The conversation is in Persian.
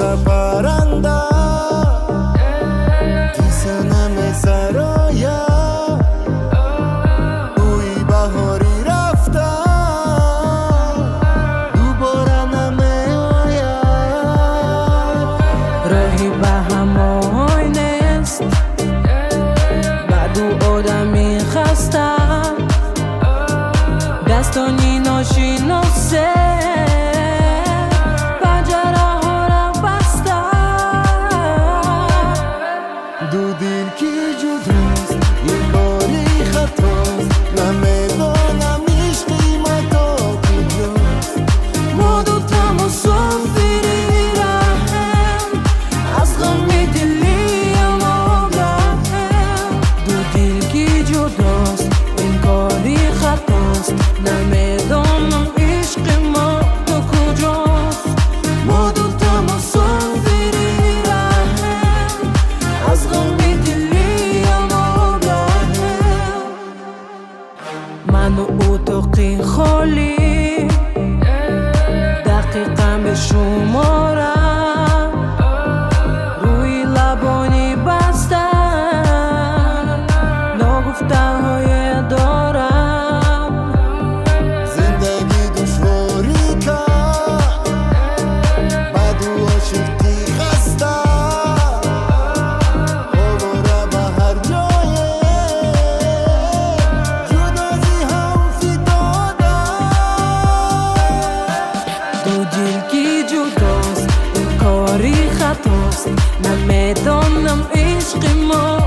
عاشق پرنده کسی نمی‌سراید بوی بهاری رفته دوباره نمی‌آید راهی به همای نیست بعد آدمی خسته دستانی ناشناسه دو دل کی جداست یک باری خطاست نمیدانم عشقی متا کجاست ما دوتا مسافری رهم از غم دلی ما رهم دو دل کی جداست این کاری خطاست نمیدانم عشق ما تو کجاست ما دوتا مسافری رهم از غم دلی ما رهم من و اتاقی خالی دقیقا به شمارم روی لبانی بستن نگفته های دارم زندگی دشواری کرد بعد او عاشقی خسته آواره به هر جای جدایی هم فتاده دو دل کی جداست این کاری خطاست نمیدانم عشق ما